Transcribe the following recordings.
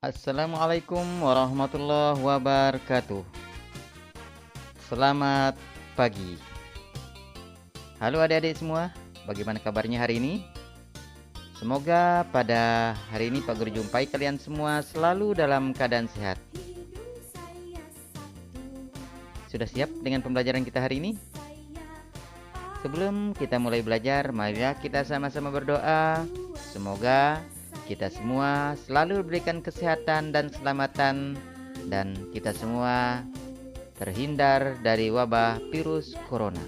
Assalamualaikum warahmatullahi wabarakatuh. Selamat pagi. Halo adik-adik semua, bagaimana kabarnya hari ini? Semoga pada hari ini Pak Guru jumpai kalian semua selalu dalam keadaan sehat. Sudah siap dengan pembelajaran kita hari ini? Sebelum kita mulai belajar, marilah kita sama-sama berdoa. Semoga kita semua selalu diberikan kesehatan dan keselamatan, dan kita semua terhindar dari wabah virus corona.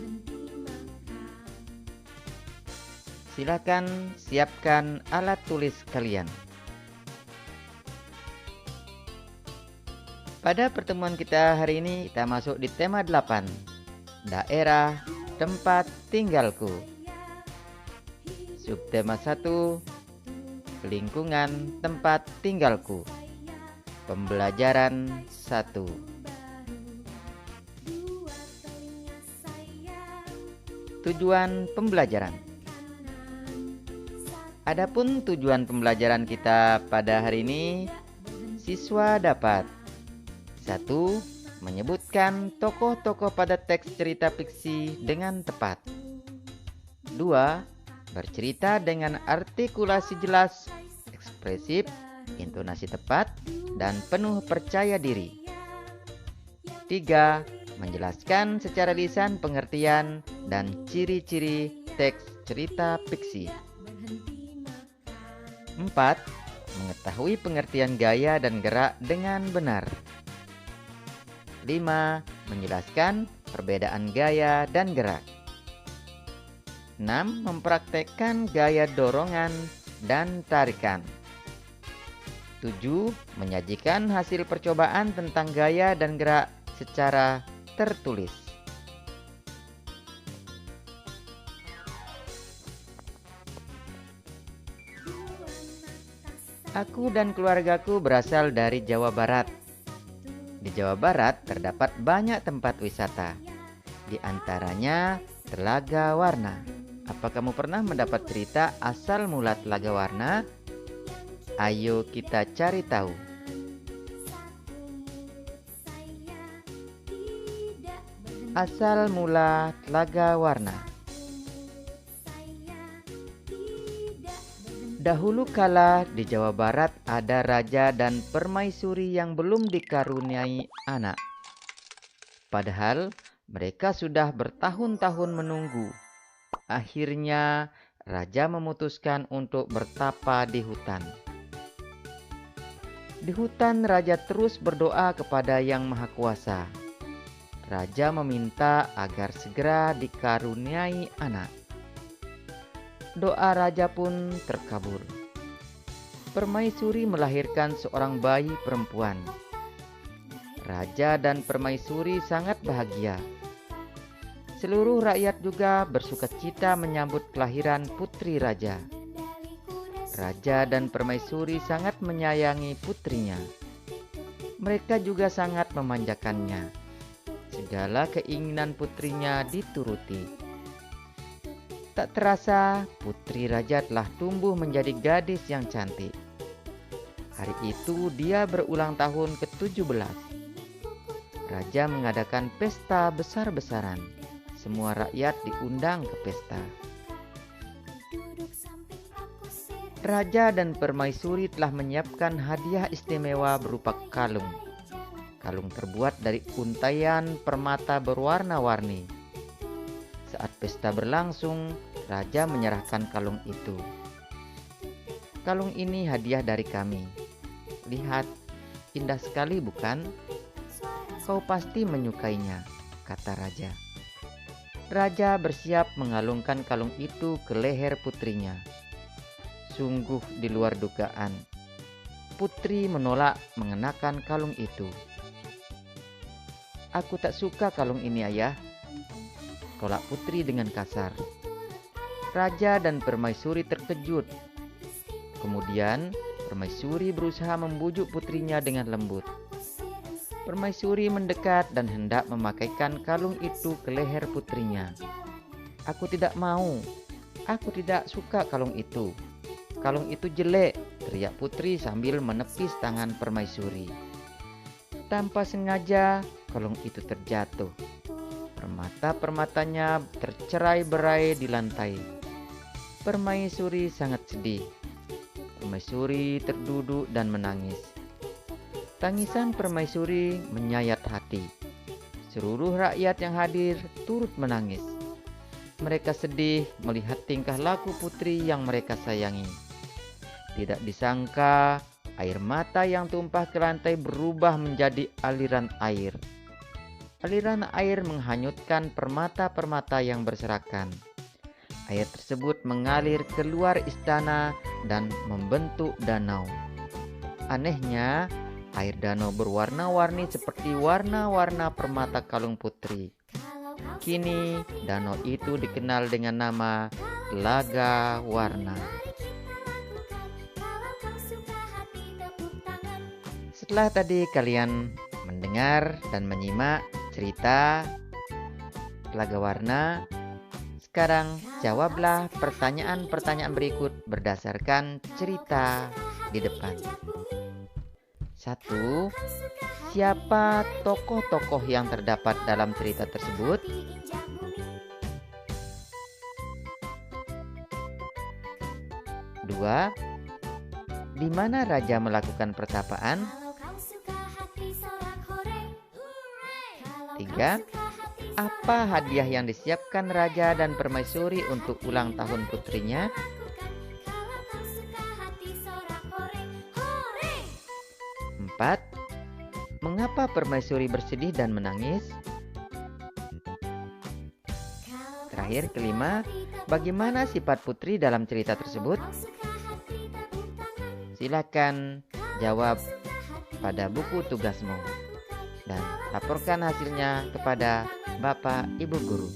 Silakan siapkan alat tulis kalian. Pada pertemuan kita hari ini, kita masuk di tema 8, daerah tempat tinggalku. Subtema 1, lingkungan tempat tinggalku. Pembelajaran 1. Tujuan pembelajaran. Adapun tujuan pembelajaran kita pada hari ini, siswa dapat 1. Menyebutkan tokoh-tokoh pada teks cerita fiksi dengan tepat. 2. Bercerita dengan artikulasi jelas, ekspresif, intonasi tepat, dan penuh percaya diri. 3. Menjelaskan secara lisan pengertian dan ciri-ciri teks cerita fiksi. 4. Mengetahui pengertian gaya dan gerak dengan benar. 5. Menjelaskan perbedaan gaya dan gerak. 6. Mempraktekkan gaya dorongan dan tarikan. 7. Menyajikan hasil percobaan tentang gaya dan gerak secara tertulis. Aku dan keluargaku berasal dari Jawa Barat. Di Jawa Barat terdapat banyak tempat wisata, di antaranya Telaga Warna. Apa kamu pernah mendapat cerita asal mula Telaga Warna? Ayo kita cari tahu. Asal mula Telaga Warna. Dahulu kala di Jawa Barat ada raja dan permaisuri yang belum dikaruniai anak. Padahal mereka sudah bertahun-tahun menunggu. Akhirnya raja memutuskan untuk bertapa di hutan. Di hutan raja terus berdoa kepada Yang Maha Kuasa. Raja meminta agar segera dikaruniai anak. Doa raja pun terkabul. Permaisuri melahirkan seorang bayi perempuan. Raja dan permaisuri sangat bahagia. Seluruh rakyat juga bersukacita menyambut kelahiran putri raja. Raja dan permaisuri sangat menyayangi putrinya. Mereka juga sangat memanjakannya. Segala keinginan putrinya dituruti. Tak terasa, putri raja telah tumbuh menjadi gadis yang cantik. Hari itu dia berulang tahun ke-17. Raja mengadakan pesta besar-besaran. Semua rakyat diundang ke pesta. Raja dan permaisuri telah menyiapkan hadiah istimewa berupa kalung. Kalung terbuat dari untaian permata berwarna-warni. Saat pesta berlangsung, raja menyerahkan kalung itu. Kalung ini hadiah dari kami. Lihat, indah sekali bukan? Kau pasti menyukainya, kata raja. Raja bersiap mengalungkan kalung itu ke leher putrinya. Sungguh di luar dugaan. Putri menolak mengenakan kalung itu. Aku tak suka kalung ini, ayah, tolak putri dengan kasar. Raja dan permaisuri terkejut. Kemudian permaisuri berusaha membujuk putrinya dengan lembut. Permaisuri mendekat dan hendak memakaikan kalung itu ke leher putrinya. Aku tidak mau. Aku tidak suka kalung itu. kalung itu jelek, teriak putri sambil menepis tangan permaisuri. Tanpa sengaja, kalung itu terjatuh. Permata-permatanya tercerai-berai di lantai. Permaisuri sangat sedih. Permaisuri terduduk dan menangis. Tangisan permaisuri menyayat hati. Seluruh rakyat yang hadir turut menangis. Mereka sedih melihat tingkah laku putri yang mereka sayangi. Tidak disangka, air mata yang tumpah ke lantai berubah menjadi aliran air. Aliran air menghanyutkan permata-permata yang berserakan. Air tersebut mengalir keluar istana dan membentuk danau. Anehnya, air danau berwarna-warni seperti warna-warna permata kalung putri. Kini, danau itu dikenal dengan nama Telaga Warna. Setelah tadi kalian mendengar dan menyimak cerita Telaga Warna, sekarang jawablah pertanyaan-pertanyaan berikut berdasarkan cerita di depan. 1. Siapa tokoh-tokoh yang terdapat dalam cerita tersebut? 2. Di mana raja melakukan pertapaan? 3. Apa hadiah yang disiapkan raja dan permaisuri untuk ulang tahun putrinya? 4. Mengapa permaisuri bersedih dan menangis? Terakhir, kelima, bagaimana sifat putri dalam cerita tersebut? Silakan jawab pada buku tugasmu dan laporkan hasilnya kepada Bapak Ibu Guru.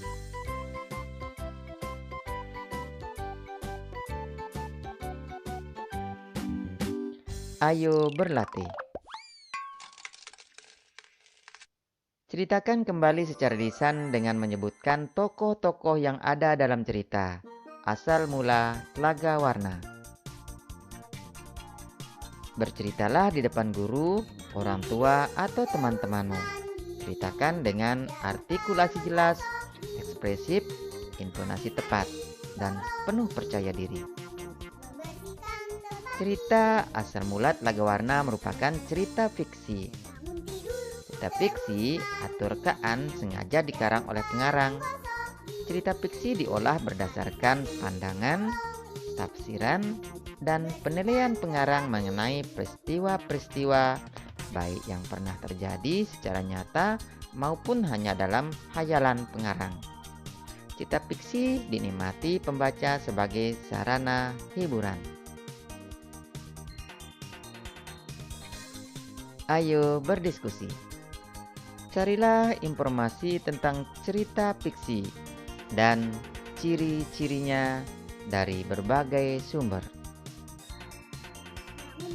Ayo berlatih. Ceritakan kembali secara lisan dengan menyebutkan tokoh-tokoh yang ada dalam cerita. Asal mula Telaga Warna. Berceritalah di depan guru, orang tua, atau teman-temanmu. Ceritakan dengan artikulasi jelas, ekspresif, intonasi tepat, dan penuh percaya diri. Cerita Asal mula Telaga Warna merupakan cerita fiksi. Cerita fiksi atau rekaan sengaja dikarang oleh pengarang. Cerita fiksi diolah berdasarkan pandangan, tafsiran, dan penilaian pengarang mengenai peristiwa-peristiwa baik yang pernah terjadi secara nyata maupun hanya dalam khayalan pengarang. Cerita fiksi dinikmati pembaca sebagai sarana hiburan. Ayo berdiskusi. Carilah informasi tentang cerita fiksi dan ciri-cirinya dari berbagai sumber.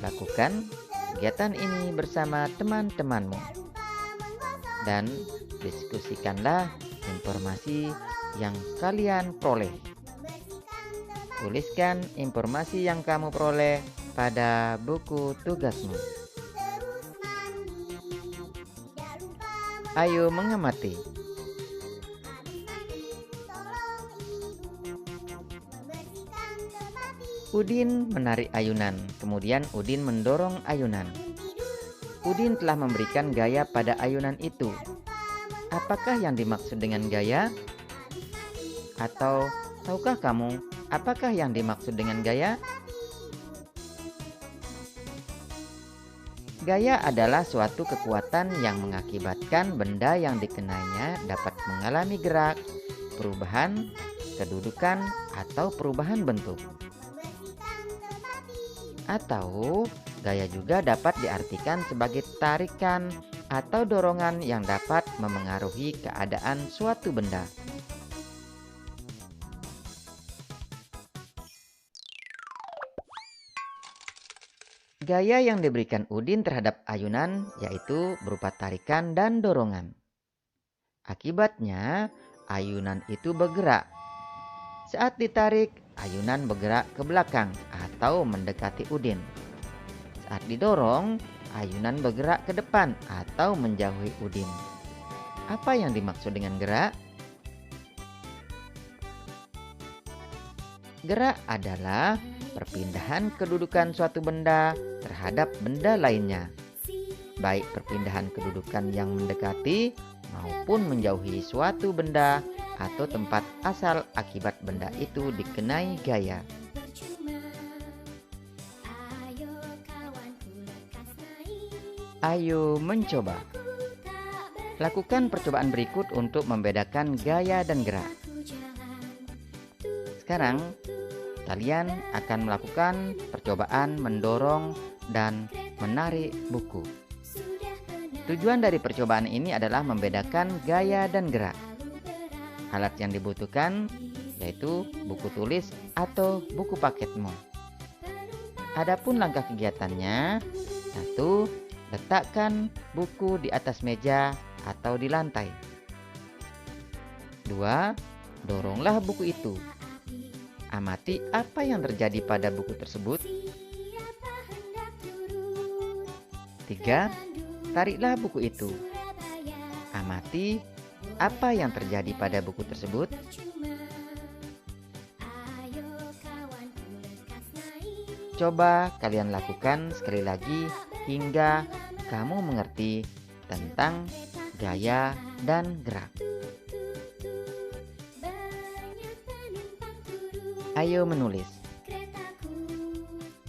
Lakukan kegiatan ini bersama teman-temanmu dan diskusikanlah informasi yang kalian peroleh. Tuliskan informasi yang kamu peroleh pada buku tugasmu. Ayo mengamati. Udin menarik ayunan, kemudian Udin mendorong ayunan. Udin telah memberikan gaya pada ayunan itu. Apakah yang dimaksud dengan gaya? Atau tahukah kamu apakah yang dimaksud dengan gaya? Gaya adalah suatu kekuatan yang mengakibatkan benda yang dikenainya dapat mengalami gerak, perubahan, kedudukan, atau perubahan bentuk. Atau gaya juga dapat diartikan sebagai tarikan atau dorongan yang dapat memengaruhi keadaan suatu benda. Gaya yang diberikan Udin terhadap ayunan yaitu berupa tarikan dan dorongan. Akibatnya, ayunan itu bergerak. Saat ditarik, ayunan bergerak ke belakang atau mendekati udin. Saat didorong, ayunan bergerak ke depan atau menjauhi udin. Apa yang dimaksud dengan gerak? Gerak adalah perpindahan kedudukan suatu benda terhadap benda lainnya, baik perpindahan kedudukan yang mendekati maupun menjauhi suatu benda atau tempat asal akibat benda itu dikenai gaya. Ayo mencoba. Lakukan percobaan berikut untuk membedakan gaya dan gerak. Sekarang, kalian akan melakukan percobaan mendorong dan menarik buku. Tujuan dari percobaan ini adalah membedakan gaya dan gerak. Alat yang dibutuhkan yaitu buku tulis atau buku paketmu. Adapun langkah kegiatannya, 1. Letakkan buku di atas meja atau di lantai. 2. Doronglah buku itu. Amati apa yang terjadi pada buku tersebut. 3. Tariklah buku itu. Amati apa yang terjadi pada buku tersebut. Coba kalian lakukan sekali lagi hingga kamu mengerti tentang gaya dan gerak. Ayo menulis.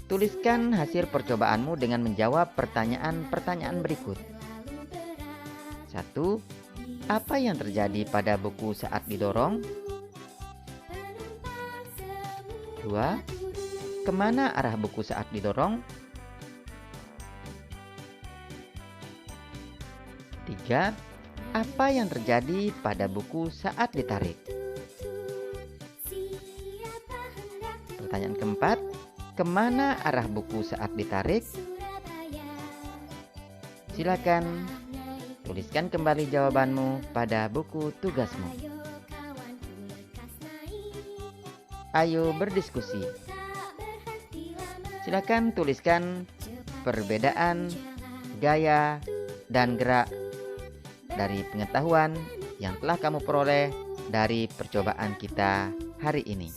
Tuliskan hasil percobaanmu dengan menjawab pertanyaan-pertanyaan berikut. 1. Apa yang terjadi pada buku saat didorong? 2. Kemana arah buku saat didorong? 3. Apa yang terjadi pada buku saat ditarik? Pertanyaan keempat, kemana arah buku saat ditarik? Silakan tuliskan kembali jawabanmu pada buku tugasmu. Ayo berdiskusi. Silakan tuliskan perbedaan gaya dan gerak dari pengetahuan yang telah kamu peroleh dari percobaan kita hari ini.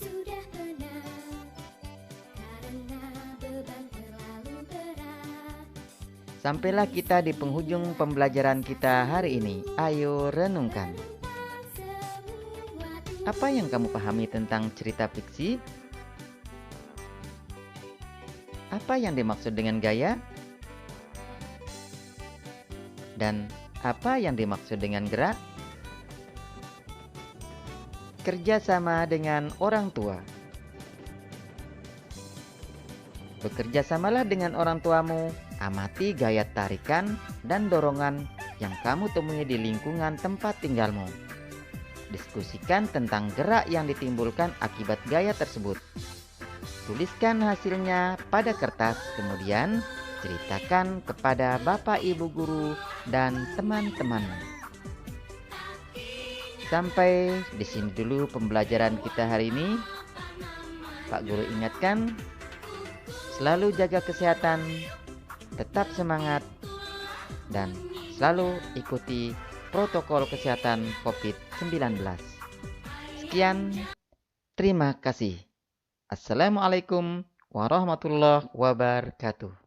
Sampailah kita di penghujung pembelajaran kita hari ini. Ayo renungkan. Apa yang kamu pahami tentang cerita fiksi? Apa yang dimaksud dengan gaya? Dan apa yang dimaksud dengan gerak? Kerjasama dengan orang tua. Bekerjasamalah dengan orang tuamu, amati gaya tarikan dan dorongan yang kamu temui di lingkungan tempat tinggalmu. Diskusikan tentang gerak yang ditimbulkan akibat gaya tersebut. Tuliskan hasilnya pada kertas, kemudian ceritakan kepada Bapak Ibu guru dan teman-temanmu. Sampai di sini dulu pembelajaran kita hari ini. Pak Guru ingatkan, selalu jaga kesehatan, tetap semangat, dan selalu ikuti protokol kesehatan COVID-19. Sekian, terima kasih. Assalamualaikum warahmatullahi wabarakatuh.